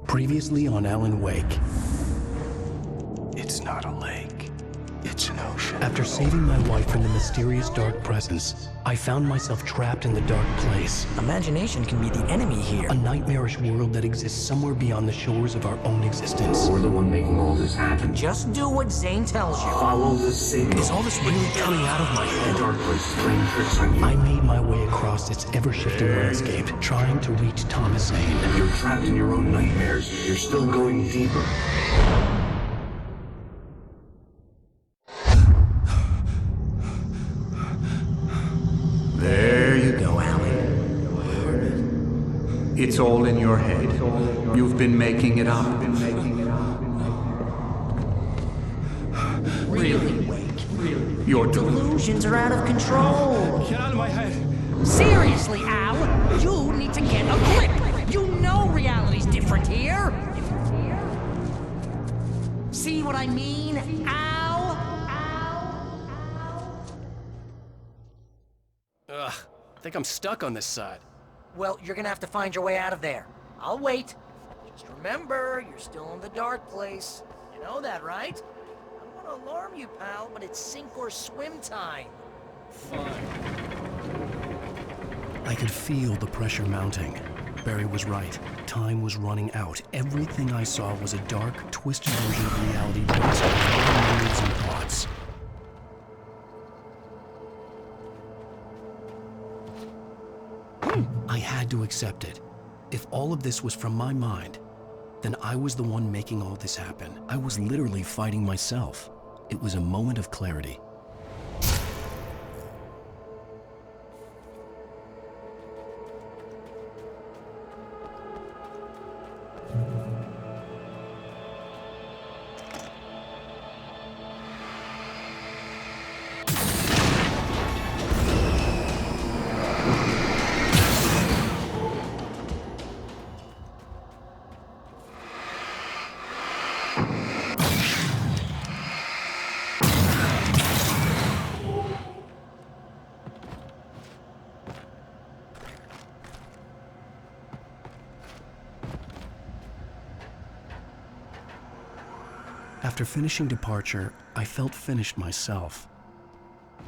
Previously on Alan Wake. It's not a lake. It's an ocean. After saving my wife from the mysterious dark presence, I found myself trapped in the dark place. Imagination can be the enemy here. A nightmarish world that exists somewhere beyond the shores of our own existence. We're the one making all this happen. Just do what Zane tells you. Follow the signal. Is all this really coming out of my head? The dark place is playing tricks on you. I made my way across its ever-shifting landscape, trying to reach Thomas Zane. You're trapped in your own nightmares. You're still going deeper. There you go, Alan. It's all in your head. You've been making it up. Really, Wake. Your Delusions are out of control. Get out of my head. Seriously, Al, you need to get a grip. You know reality's different here. See what I mean, Al? Ugh, I think I'm stuck on this side. Well, you're gonna have to find your way out of there. I'll wait. Just remember, you're still in the dark place. You know that, right? I don't want to alarm you, pal, but it's sink or swim time. Fine. I could feel the pressure mounting. Barry was right. Time was running out. Everything I saw was a dark, twisted version of reality based on my memories and thoughts. I had to accept it. If all of this was from my mind, then I was the one making all this happen. I was literally fighting myself. It was a moment of clarity. After finishing Departure, I felt finished myself.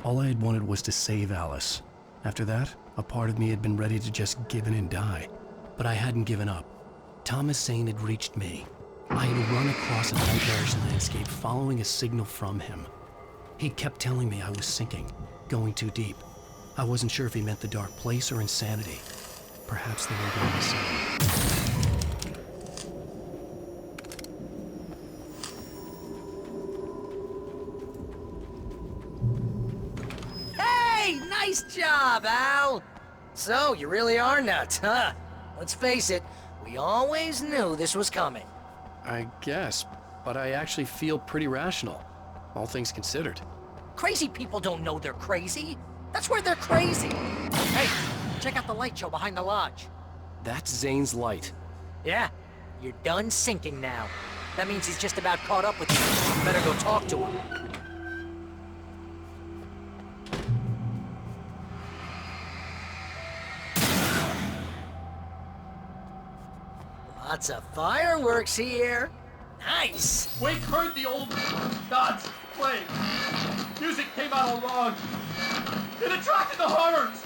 All I had wanted was to save Alice. After that, a part of me had been ready to just give in and die. But I hadn't given up. Thomas Zane had reached me. I had run across a nightmarish landscape following a signal from him. He kept telling me I was sinking, going too deep. I wasn't sure if he meant the dark place or insanity. Perhaps they were one the same. Nice job, Al! So, you really are nuts, huh? Let's face it, we always knew this was coming. I guess, but I actually feel pretty rational, all things considered. Crazy people don't know they're crazy. That's where they're crazy. Hey, check out the light show behind the lodge. That's Zane's light. Yeah, you're done sinking now. That means he's just about caught up with you. Better go talk to him. Lots of fireworks here. Nice. Wake heard the old gods play. Music came out all wrong. It attracted the horrors.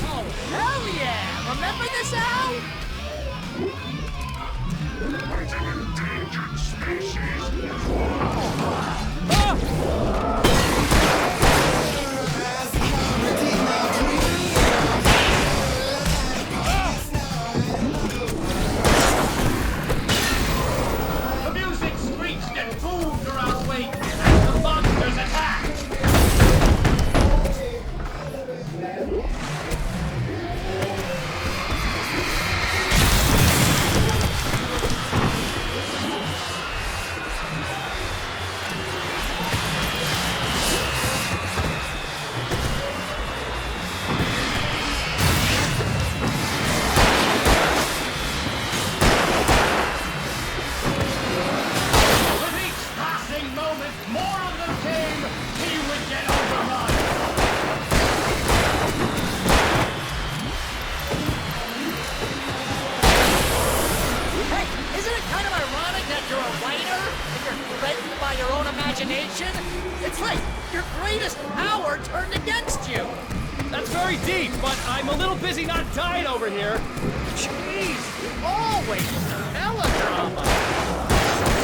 Oh, hell yeah! Remember this, Al? Endangered species. Get overrun! Hey, isn't it kind of ironic that you're a writer and you're threatened by your own imagination? It's like your greatest power turned against you. That's very deep, but I'm a little busy not dying over here. Jeez, always melodrama.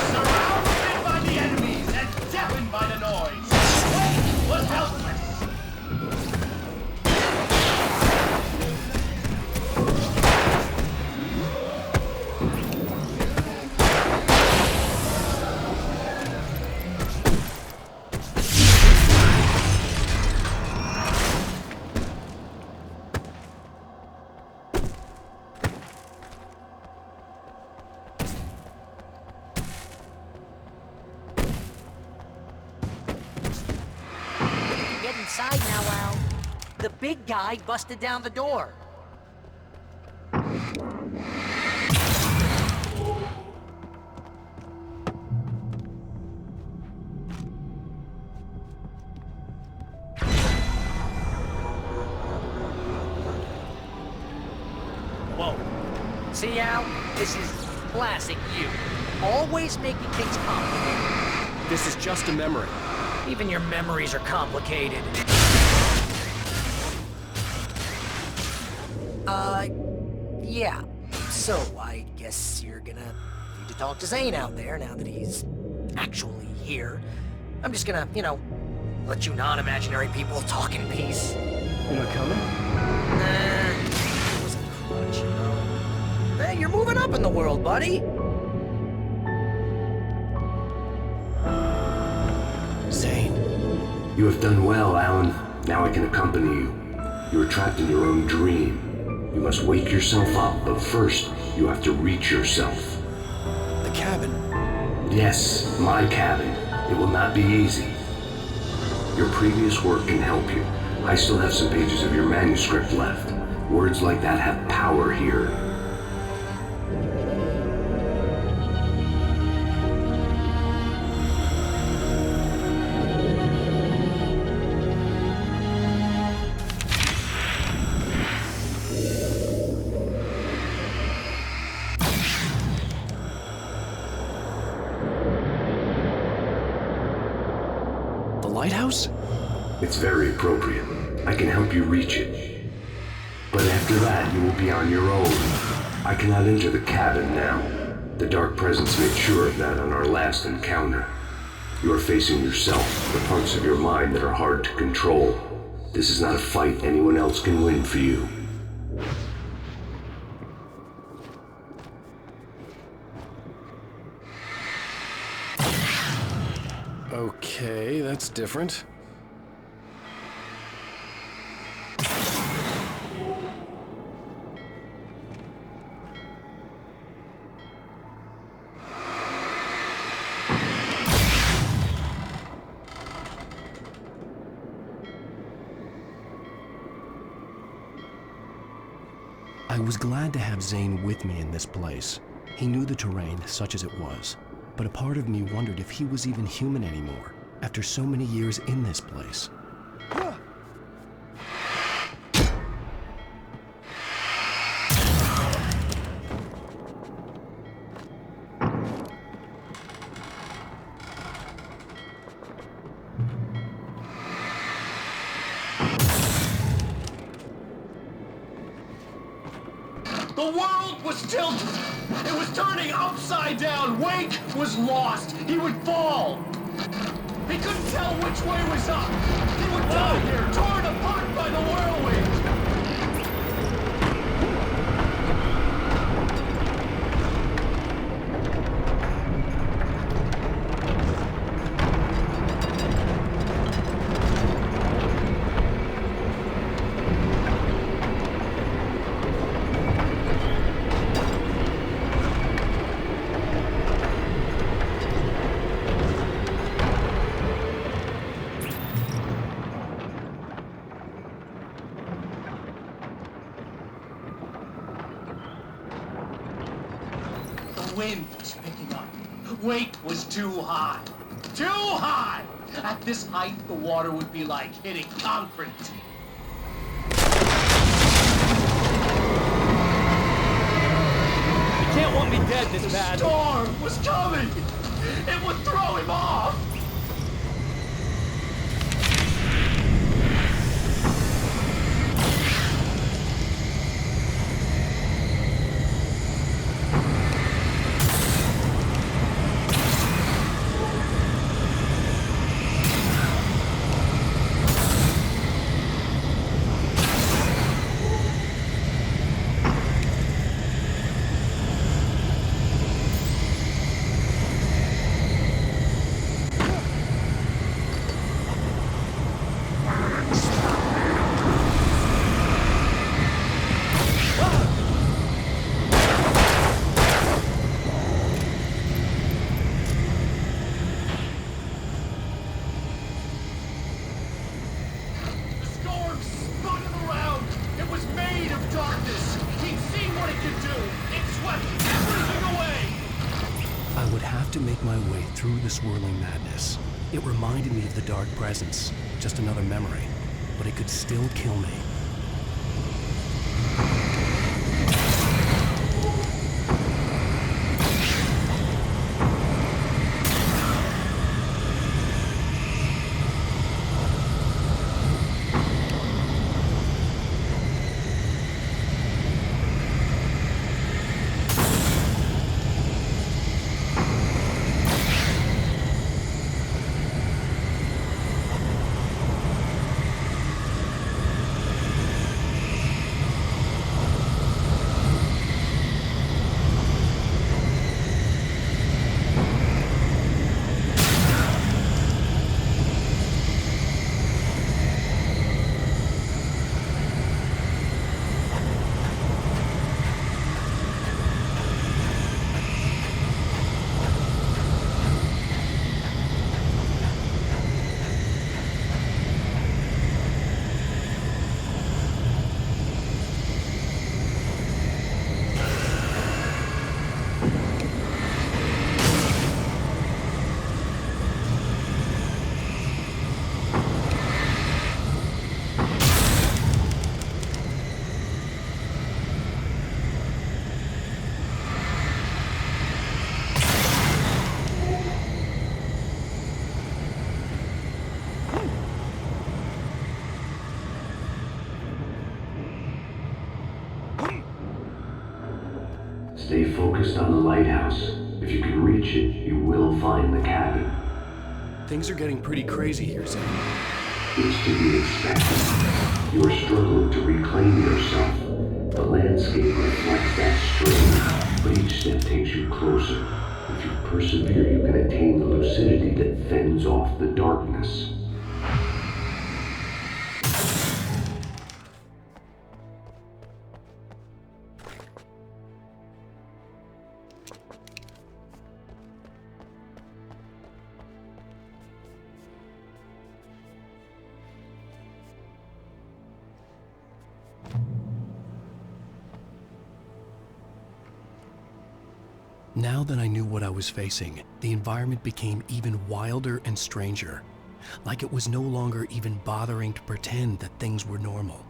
Surrounded by the enemies and deafened by the noise. Wait was helpless. Get inside now, Al. The big guy busted down the door. Whoa. See, Al? This is classic you. Always making things complicated. This is just a memory. Even your memories are complicated. Yeah. So, I guess you're gonna need to talk to Zane out there now that he's actually here. I'm just gonna, let you non-imaginary people talk in peace. You're not coming? Nah, it was a crutch, Hey, you're moving up in the world, buddy. Zane. You have done well, Alan. Now I can accompany you. You are trapped in your own dream. You must wake yourself up, but first, you have to reach yourself. The cabin. Yes, my cabin. It will not be easy. Your previous work can help you. I still have some pages of your manuscript left. Words like that have power here. Lighthouse? It's very appropriate. I can help you reach it. But after that, you will be on your own. I cannot enter the cabin now. The Dark Presence made sure of that on our last encounter. You are facing yourself, the parts of your mind that are hard to control. This is not a fight anyone else can win for you. Okay, that's different. I was glad to have Zane with me in this place. He knew the terrain, such as it was. But a part of me wondered if he was even human anymore, after so many years in this place. The world was tilted. It was turning upside down. Wake was lost. He would fall. He couldn't tell which way was up. He would die here, torn apart by the whirlwind. The wind was picking up. Wake was too high. Too high! At this height, the water would be like hitting concrete. You can't want me dead this bad. The storm was coming! It would throw him off! To make my way through the swirling madness. It reminded me of the dark presence, just another memory, but it could still kill me. Stay focused on the lighthouse. If you can reach it, you will find the cabin. Things are getting pretty crazy here, Zane. It's to be expected. You are struggling to reclaim yourself. The landscape reflects that strain, but each step takes you closer. If you persevere, you can attain the lucidity that fends off the darkness. Now that I knew what I was facing, the environment became even wilder and stranger, like it was no longer even bothering to pretend that things were normal.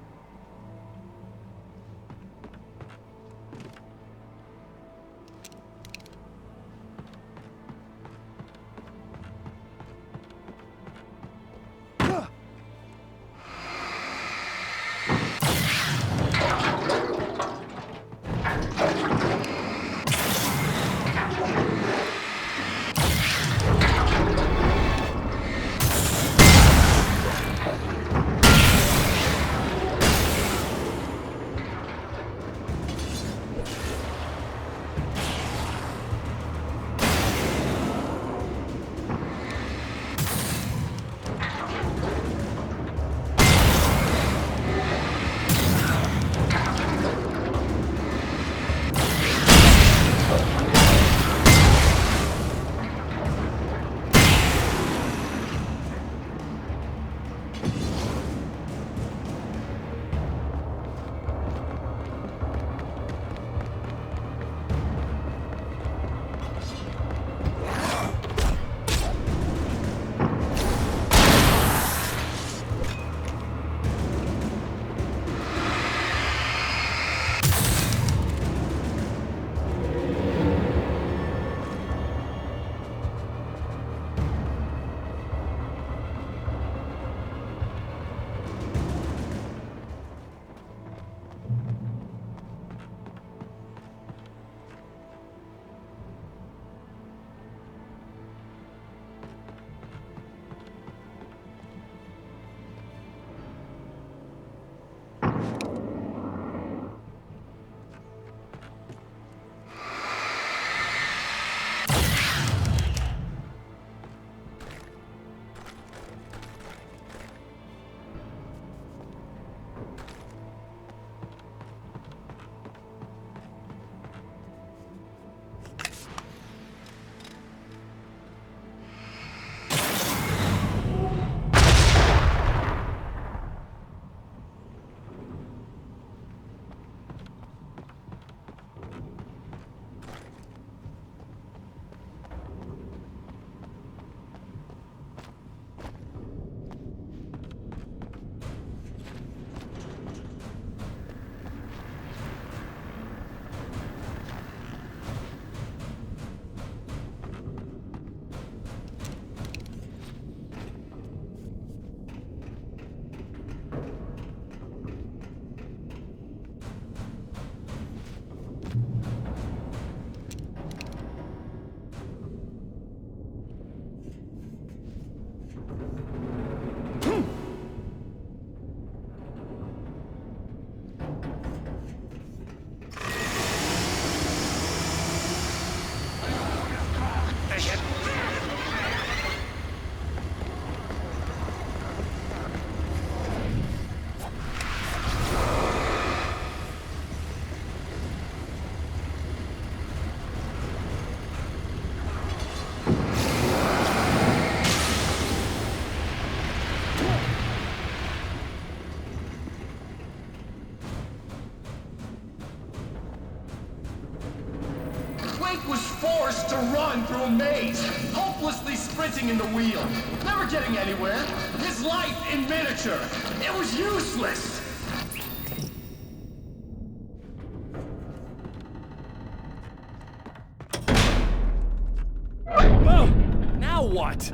forced to run through a maze, hopelessly sprinting in the wheel, never getting anywhere. His life in miniature. It was useless. Well, now what?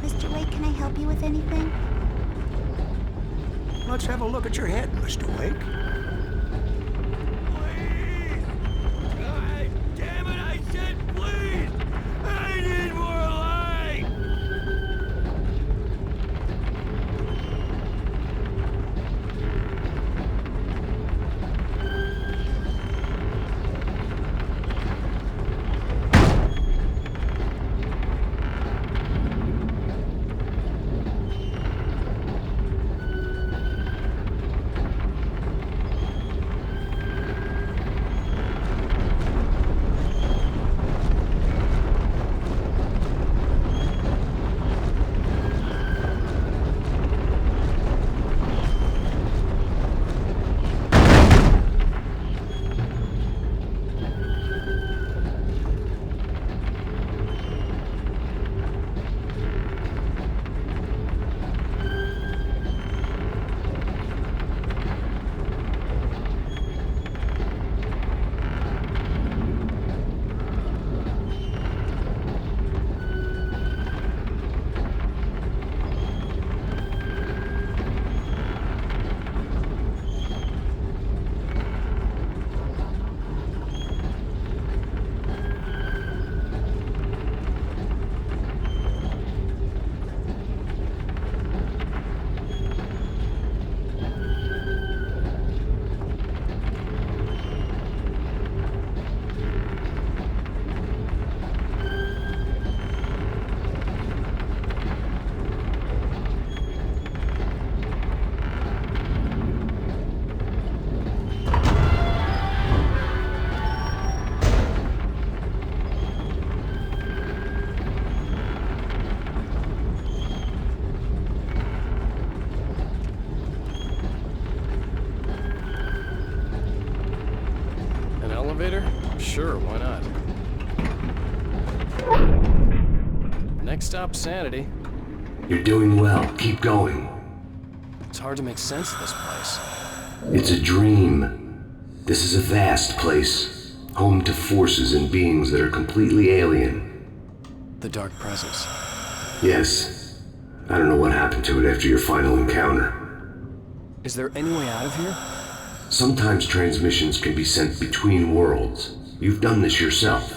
Mr. Wake, can I help you with anything? Let's have a look at your head, Mr. Wake. Please! God damn it, I said please! I need more light! Elevator? Sure, why not? Next stop, Sanity. You're doing well. Keep going. It's hard to make sense of this place. It's a dream. This is a vast place, home to forces and beings that are completely alien. The Dark Presence. Yes. I don't know what happened to it after your final encounter. Is there any way out of here? Sometimes transmissions can be sent between worlds. You've done this yourself.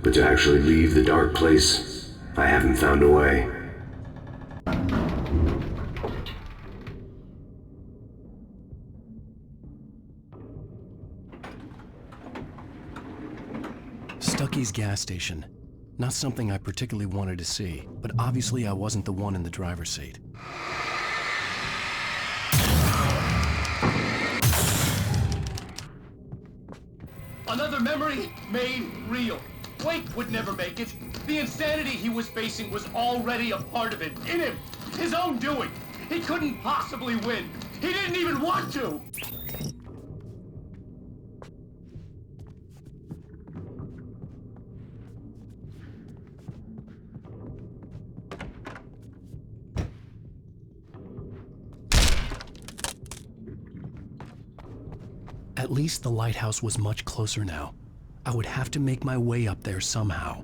But to actually leave the dark place, I haven't found a way. Stucky's gas station. Not something I particularly wanted to see, but obviously I wasn't the one in the driver's seat. Another memory made real. Wake would never make it. The insanity he was facing was already a part of it, in him. His own doing. He couldn't possibly win. He didn't even want to. least the lighthouse was much closer now. I would have to make my way up there somehow.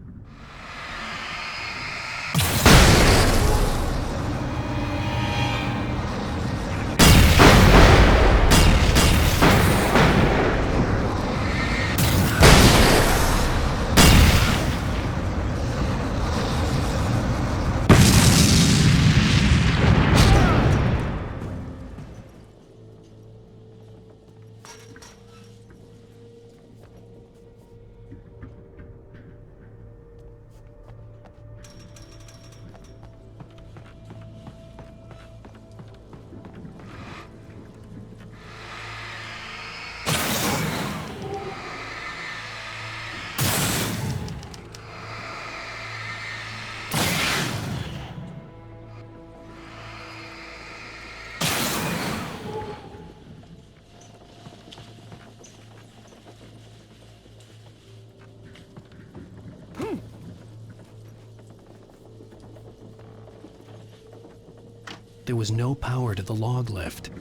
There was no power to the log lift.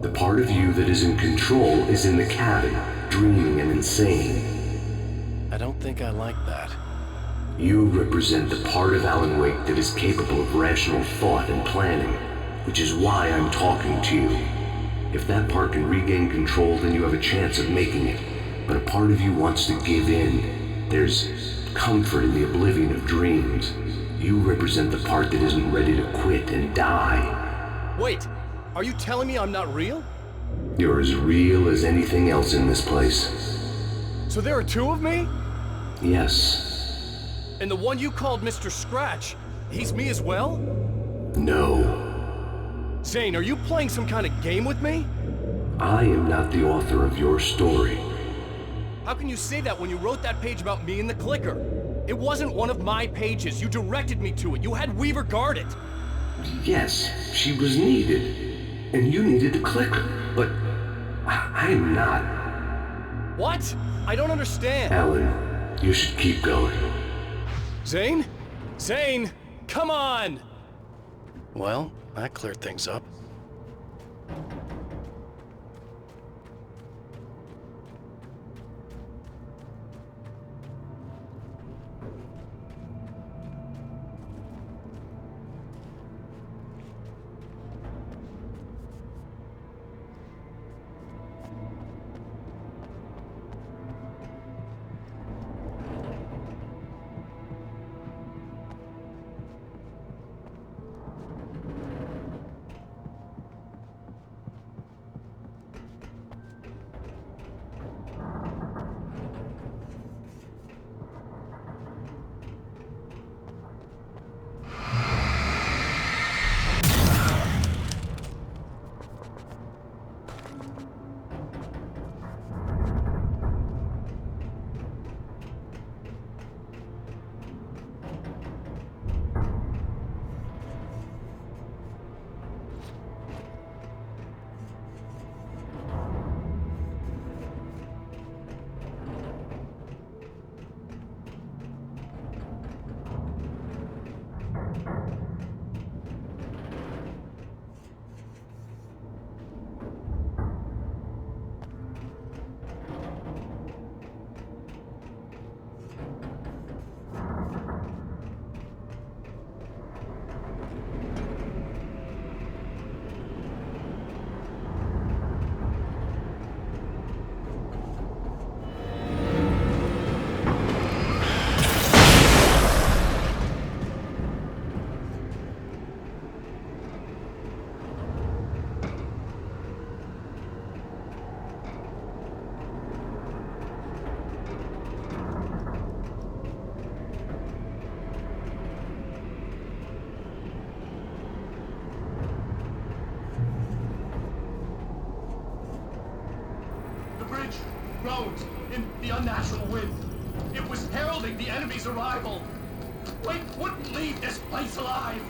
The part of you that is in control is in the cabin, dreaming and insane. I don't think I like that. You represent the part of Alan Wake that is capable of rational thought and planning, which is why I'm talking to you. If that part can regain control, then you have a chance of making it. But a part of you wants to give in. There's comfort in the oblivion of dreams. You represent the part that isn't ready to quit and die. Wait, are you telling me I'm not real? You're as real as anything else in this place. So there are two of me? Yes. And the one you called Mr. Scratch, he's me as well? No. Zane, are you playing some kind of game with me? I am not the author of your story. How can you say that when you wrote that page about me in the clicker? It wasn't one of my pages. You directed me to it. You had Weaver guard it. Yes, she was needed. And you needed the clicker. But I'm not. What? I don't understand. Alan, you should keep going. Zane? Zane! Come on! Well, that cleared things up. bridge groaned in the unnatural wind. It was heralding the enemy's arrival. Wake wouldn't leave this place alive.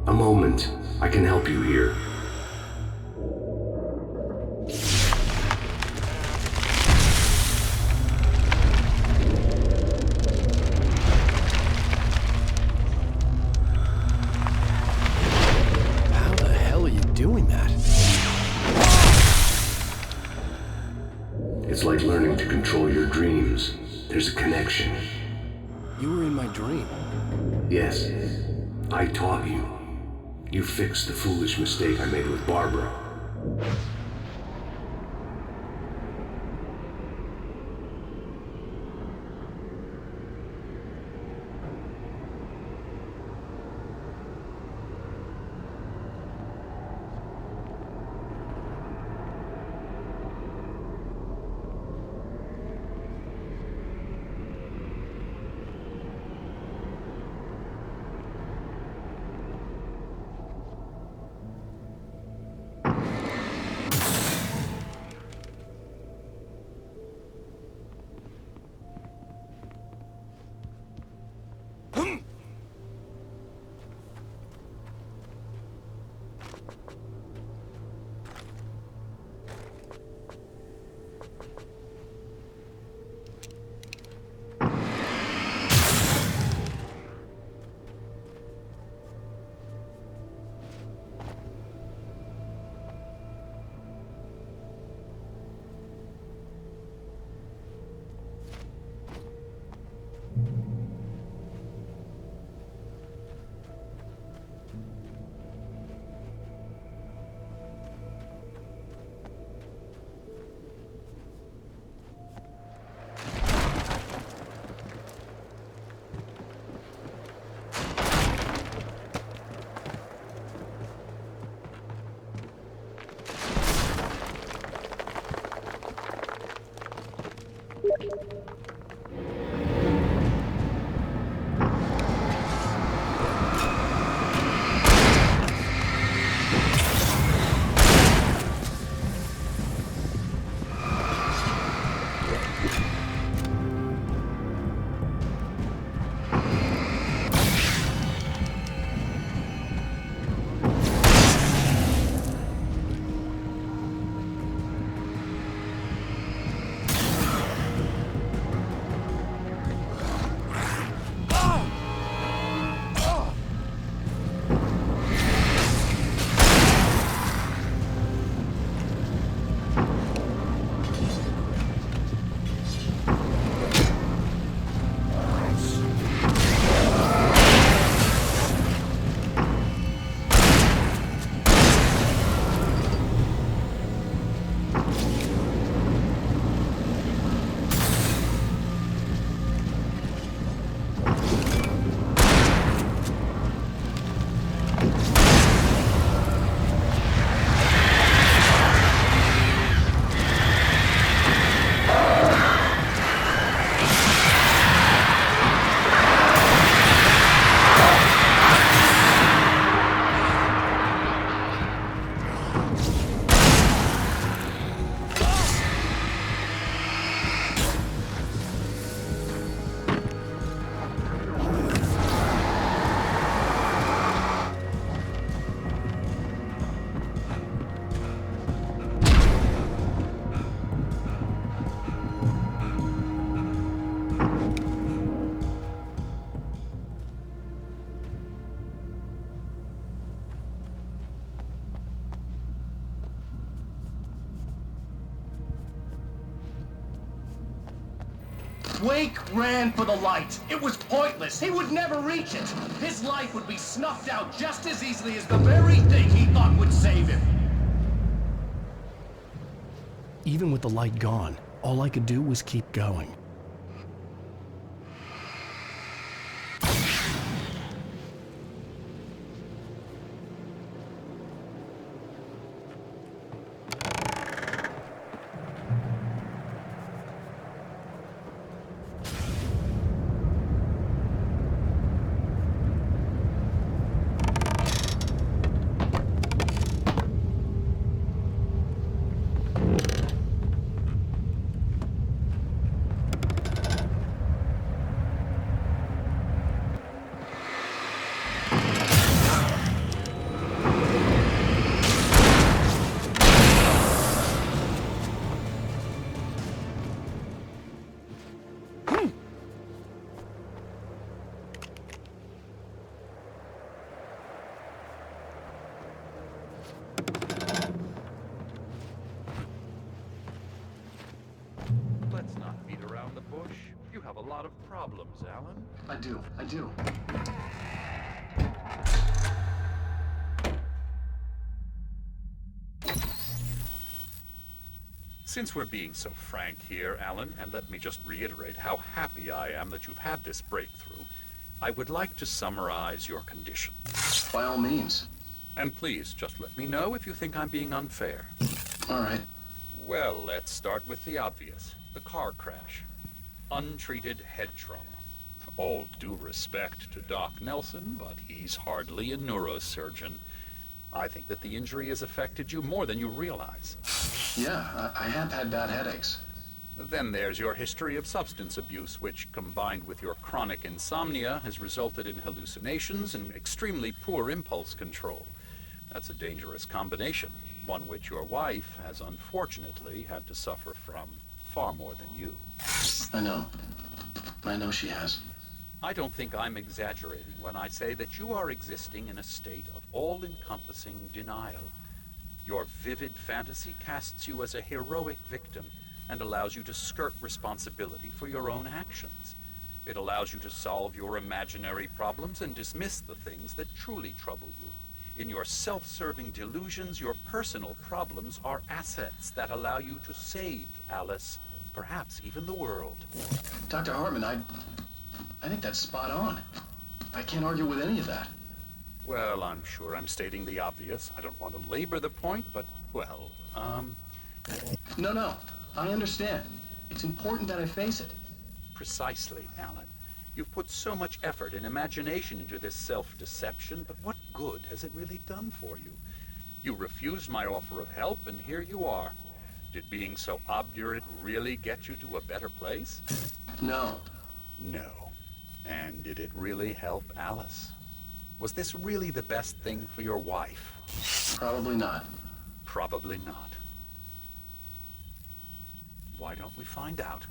A moment. I can help you here. How the hell are you doing that? It's like learning to control your dreams. There's a connection. You were in my dream. Yes, I taught you. You fixed the foolish mistake I made with Barbara. Wake ran for the light. It was pointless. He would never reach it. His life would be snuffed out just as easily as the very thing he thought would save him. Even with the light gone, all I could do was keep going. Let's not beat around the bush. You have a lot of problems, Alan. I do. Since we're being so frank here, Alan, and let me just reiterate how happy I am that you've had this breakthrough, I would like to summarize your condition. By all means. And please, just let me know if you think I'm being unfair. All right. Well, let's start with the obvious. The car crash. Untreated head trauma. All due respect to Doc Nelson, but he's hardly a neurosurgeon. I think that the injury has affected you more than you realize. Yeah, I have had bad headaches. Then there's your history of substance abuse, which, combined with your chronic insomnia, has resulted in hallucinations and extremely poor impulse control. That's a dangerous combination, one which your wife has unfortunately had to suffer from far more than you. I know she has. I don't think I'm exaggerating when I say that you are existing in a state of all-encompassing denial. Your vivid fantasy casts you as a heroic victim and allows you to skirt responsibility for your own actions. It allows you to solve your imaginary problems and dismiss the things that truly trouble you. In your self-serving delusions, your personal problems are assets that allow you to save Alice, perhaps even the world. Dr. Hartman, I think that's spot on. I can't argue with any of that. Well, I'm sure I'm stating the obvious. I don't want to labor the point, but, well, No, I understand. It's important that I face it. Precisely, Alan. You've put so much effort and imagination into this self-deception, but what good has it really done for you? You refused my offer of help, and here you are. Did being so obdurate really get you to a better place? No. No. And did it really help Alice? Was this really the best thing for your wife? Probably not. Probably not. Why don't we find out?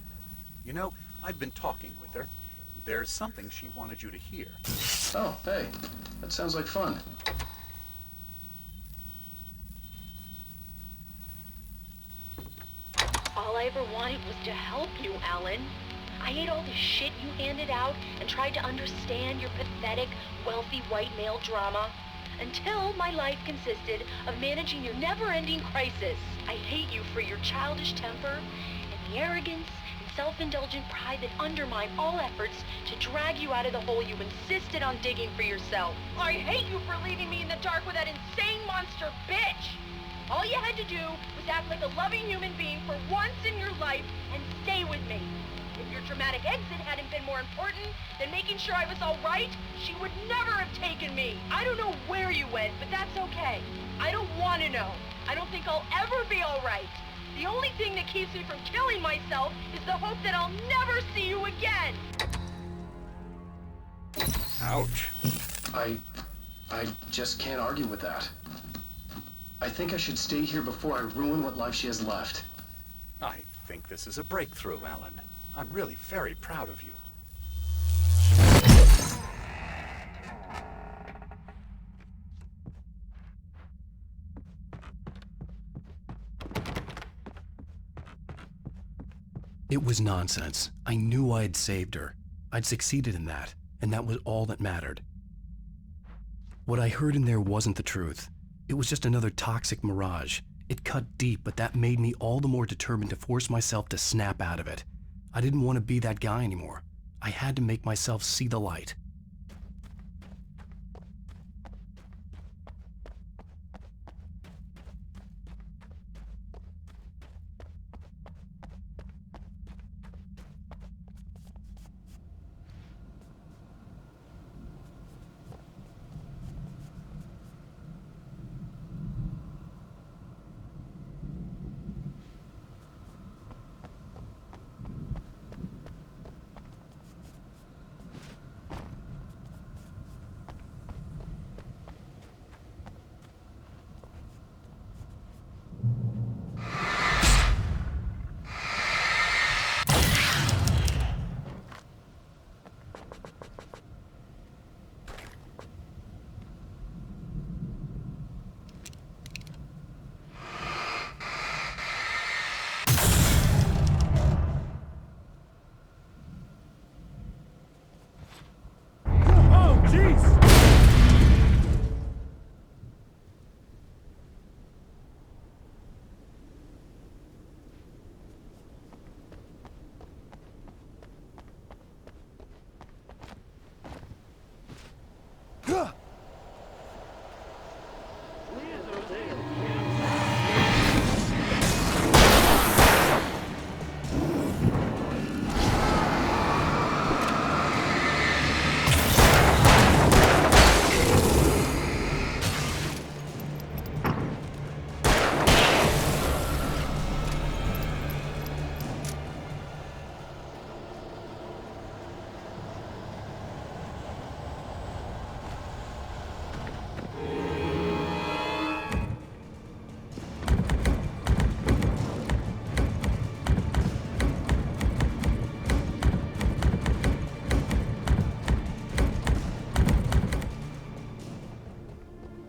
You know, I've been talking with her. There's something she wanted you to hear. Oh, hey. That sounds like fun. All I ever wanted was to help you, Alan. I ate all the shit you handed out and tried to understand your pathetic, wealthy white male drama until my life consisted of managing your never-ending crisis. I hate you for your childish temper and the arrogance and self-indulgent pride that undermine all efforts to drag you out of the hole you insisted on digging for yourself. I hate you for leaving me in the dark with that insane monster bitch! All you had to do was act like a loving human being for once in your life and stay with me. If your dramatic exit hadn't been more important than making sure I was all right, she would never have taken me. I don't know where you went, but that's okay. I don't want to know. I don't think I'll ever be all right. The only thing that keeps me from killing myself is the hope that I'll never see you again. Ouch. I just can't argue with that. I think I should stay here before I ruin what life she has left. I think this is a breakthrough, Alan. I'm really very proud of you. It was nonsense. I knew I had saved her. I'd succeeded in that, and that was all that mattered. What I heard in there wasn't the truth. It was just another toxic mirage. It cut deep, but that made me all the more determined to force myself to snap out of it. I didn't want to be that guy anymore. I had to make myself see the light.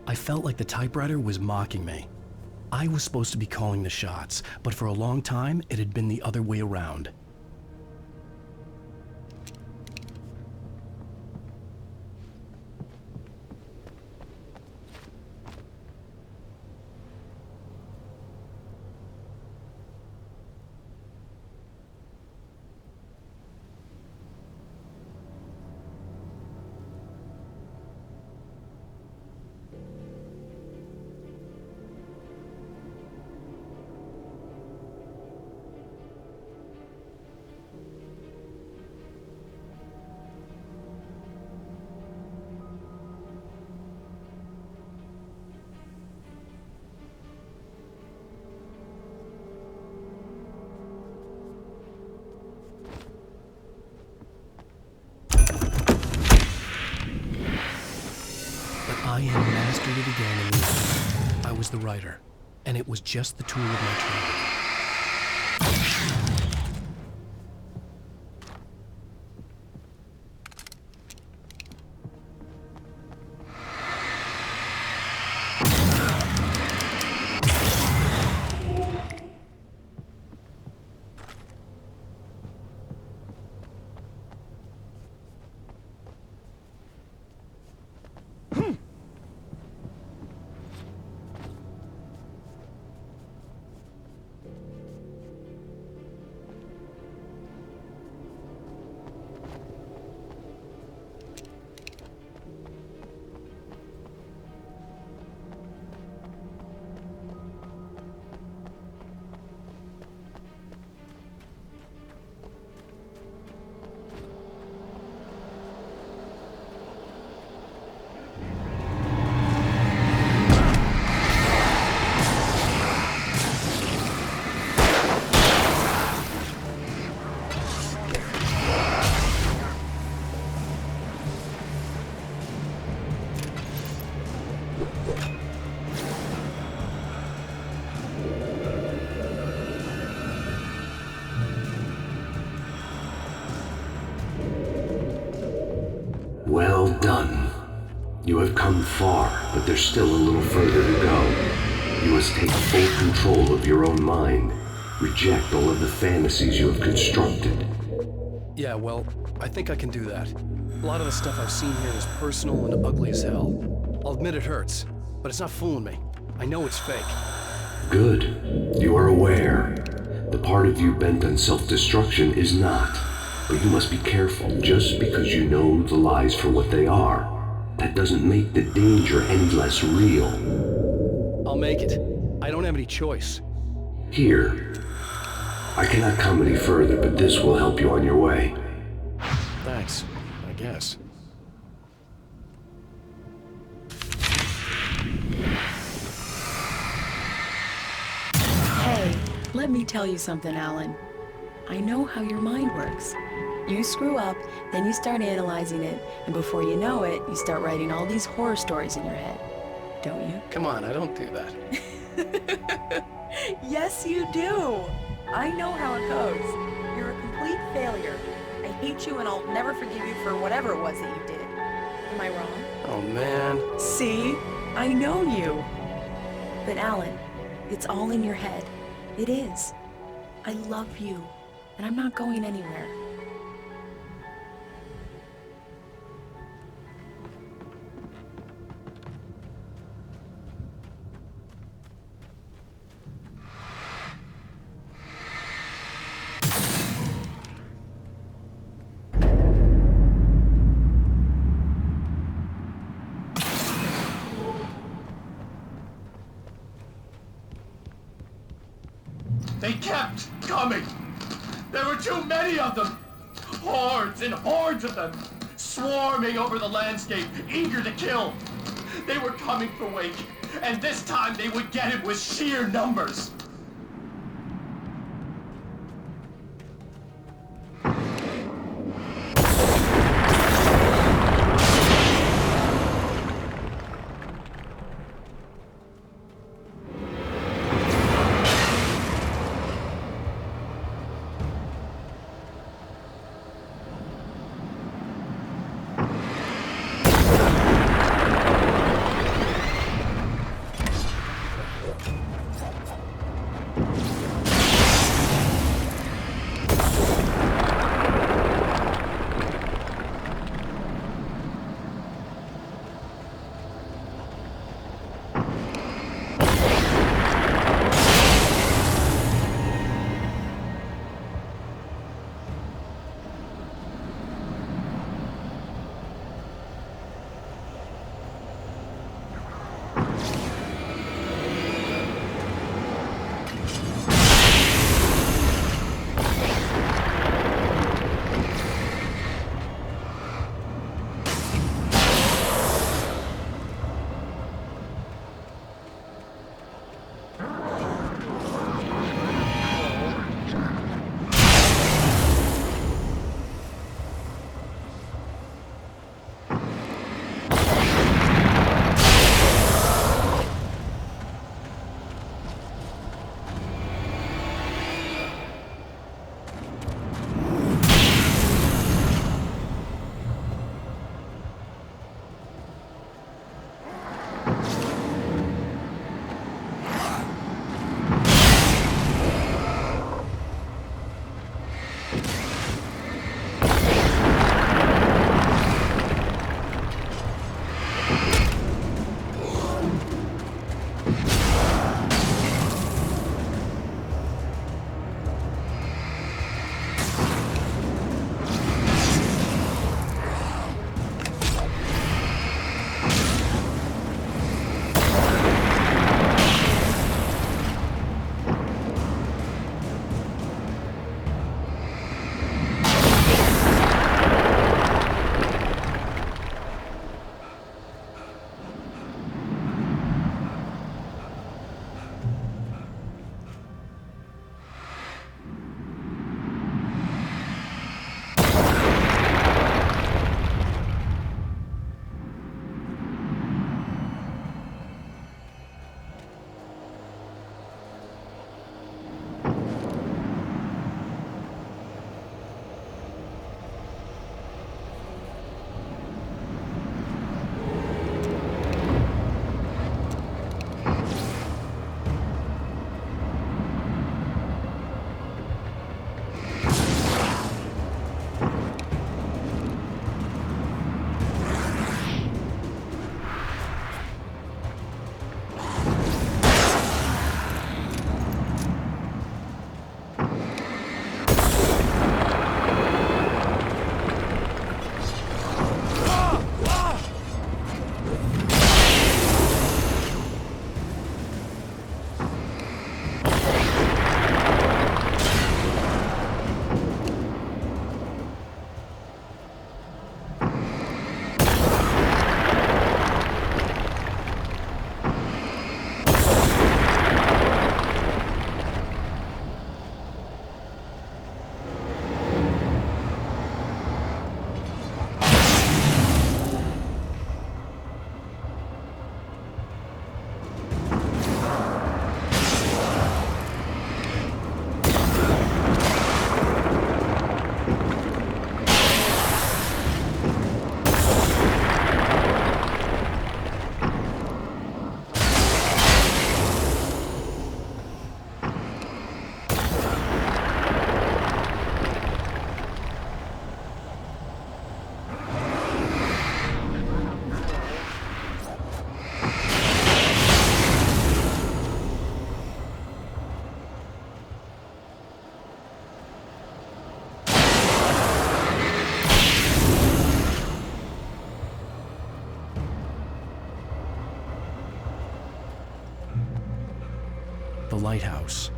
I felt like the typewriter was mocking me. I was supposed to be calling the shots, but for a long time, it had been the other way around. I had mastered it again in the end. I was the writer, and it was just the tool of my trade. Well done. You have come far, but there's still a little further to go. You must take full control of your own mind. Reject all of the fantasies you have constructed. Yeah, well, I think I can do that. A lot of the stuff I've seen here is personal and ugly as hell. I'll admit it hurts, but it's not fooling me. I know it's fake. Good. You are aware. The part of you bent on self-destruction is not. But you must be careful. Just because you know the lies for what they are, that doesn't make the danger any less real. I'll make it. I don't have any choice. Here. I cannot come any further, but this will help you on your way. Thanks, I guess. Hey, let me tell you something, Alan. I know how your mind works. You screw up, then you start analyzing it, and before you know it, you start writing all these horror stories in your head. Don't you? Come on, I don't do that. Yes, you do. I know how it goes. You're a complete failure. I hate you and I'll never forgive you for whatever it was that you did. Am I wrong? Oh, man. See? I know you. But Alan, it's all in your head. It is. I love you, and I'm not going anywhere. They kept coming. There were too many of them. Hordes and hordes of them, swarming over the landscape, eager to kill. They were coming for Wake, and this time they would get him with sheer numbers. house.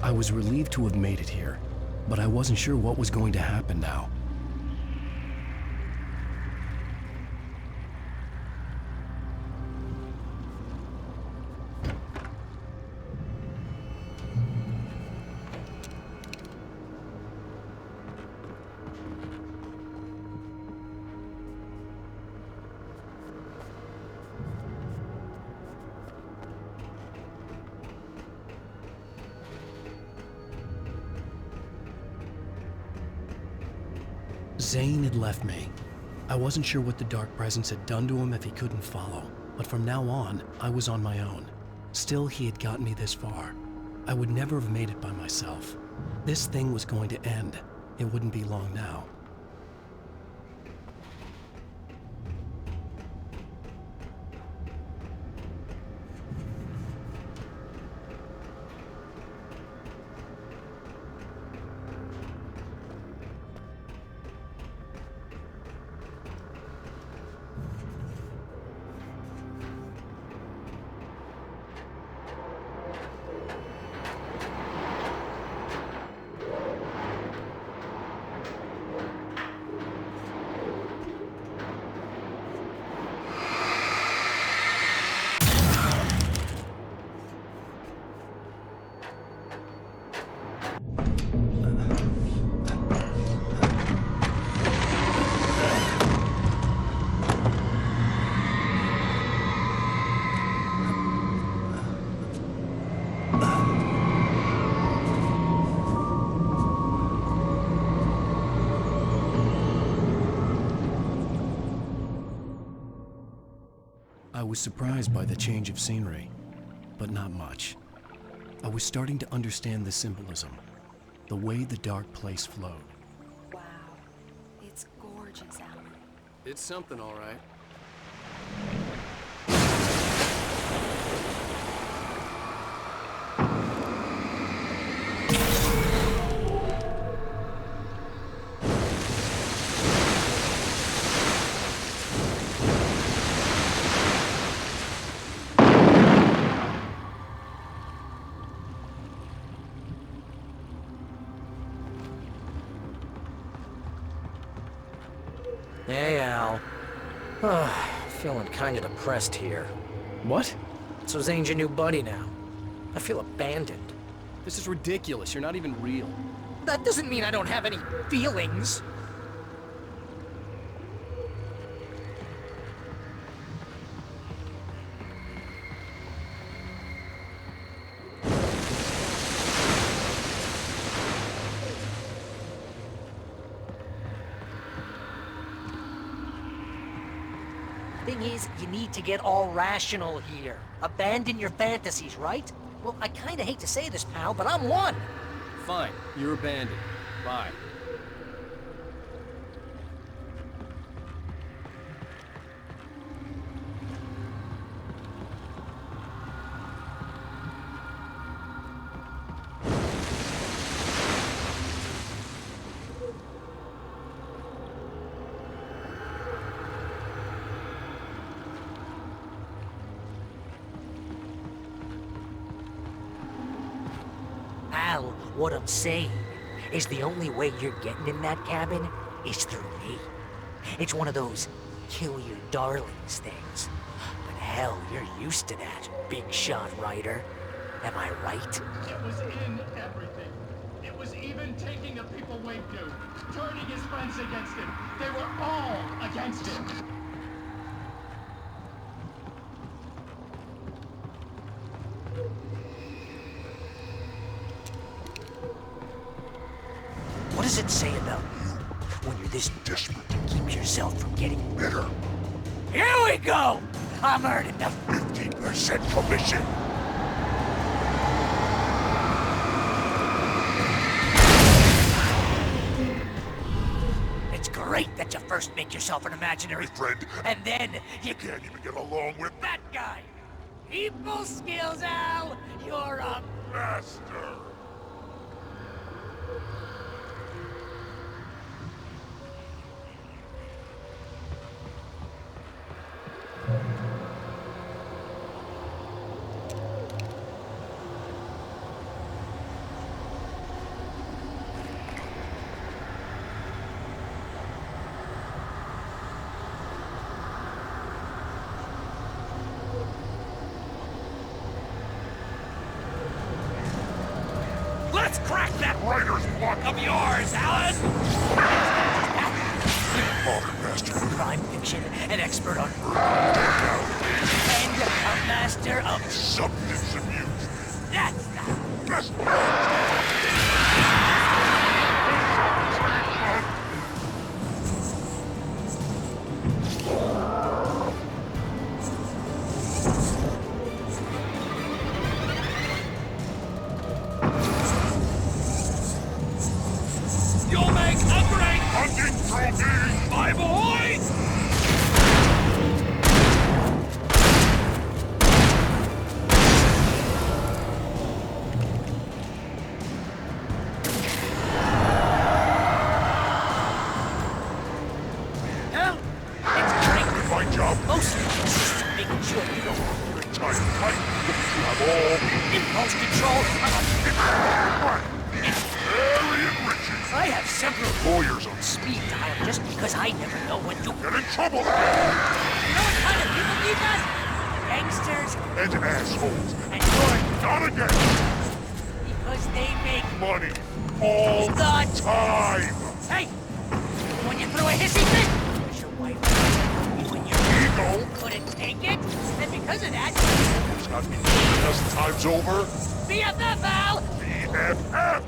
I was relieved to have made it here, but I wasn't sure what was going to happen now. Zane had left me. I wasn't sure what the Dark Presence had done to him if he couldn't follow, but from now on, I was on my own. Still, he had gotten me this far. I would never have made it by myself. This thing was going to end. It wouldn't be long now. I was surprised by the change of scenery, but not much. I was starting to understand the symbolism, the way the dark place flowed. Wow, it's gorgeous, Alan. It's something, all right. Hey, Al. Feeling kinda depressed here. What? So Zane's your new buddy now. I feel abandoned. This is ridiculous. You're not even real. That doesn't mean I don't have any feelings. Thing is, you need to get all rational here. Abandon your fantasies, right? Well, I kinda hate to say this, pal, but I'm one. Fine. You're abandoned. Bye. Al, what I'm saying is the only way you're getting in that cabin is through me. It's one of those kill your darlings things. But hell, you're used to that, big shot writer. Am I right? It was in everything. It was even taking a people Wade knew, turning his friends against him. They were all against him. What does it say about you when you're this desperate to keep yourself from getting better? Here we go! I'm earning the 50% commission. It's great that you first make yourself an imaginary friend, and then you can't even get along with that guy. People skills, Al! You're a master! Let's crack that Writer's block of yours, Alan! Crime fiction, an expert on and a master of substance abuse. That's You'll make a great hunting trophy, my boy! Well, it's great. My job. Mostly just making sure you don't have your Tight. I'm all impulse control. very enriching. I have several Lawyers on speed dial just because I never know when to. get in trouble You know what kind of people need that? Gangsters and assholes. and you're Not again. because they make Money all the time. Hey! When you throw a hissy fit, because your wife when your Ego. couldn't take it, and because of that, It's got me a dozen times over. BFF, Al! BFF.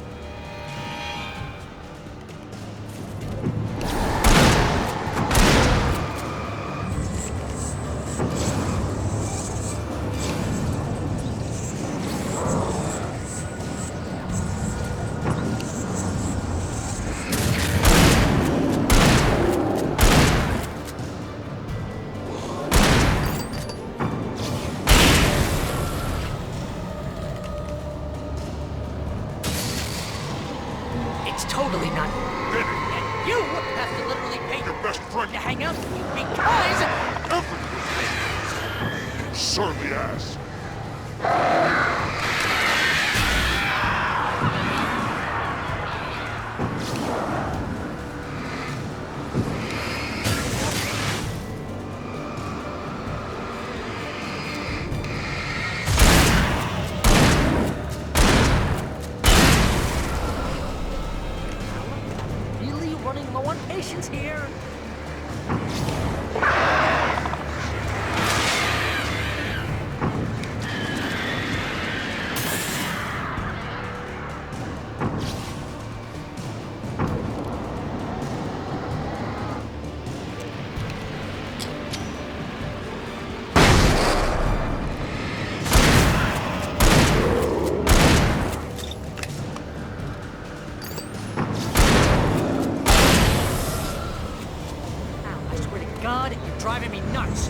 It's totally not. And you have to literally pay Your best friend. to hang out with you because Everything. Surly ass. really running low on patience here. I swear to God, you're driving me nuts.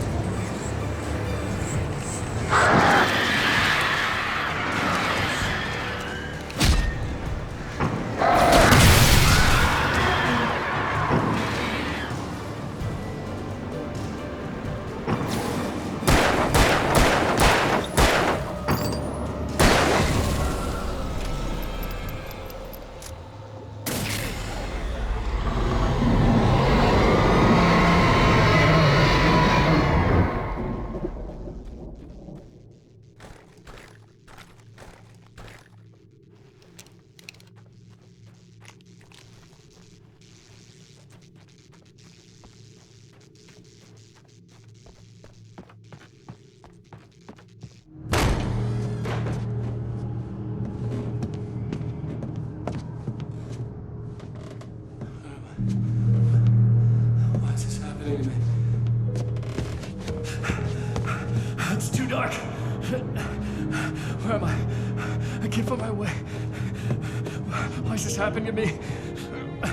Why is this happening to me? It's too dark. Where am I? I can't find my way. Why is this happening to me? I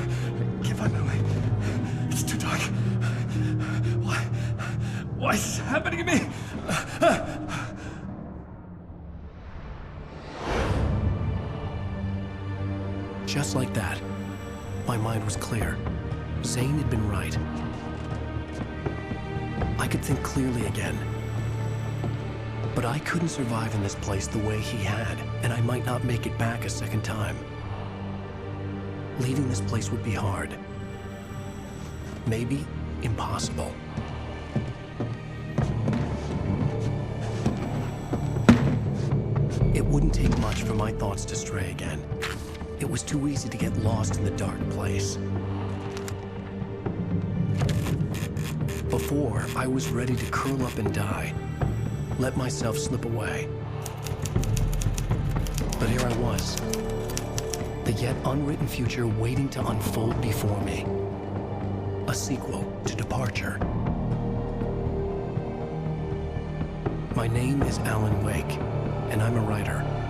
can't find my way. It's too dark. Why is this happening to me? Just like that, my mind was clear. Zane had been right. I could think clearly again. But I couldn't survive in this place the way he had, and I might not make it back a second time. Leaving this place would be hard. Maybe impossible. It wouldn't take much for my thoughts to stray again. It was too easy to get lost in the dark place. Before, I was ready to curl up and die, let myself slip away. But here I was, the yet unwritten future waiting to unfold before me. A sequel to Departure. My name is Alan Wake, and I'm a writer.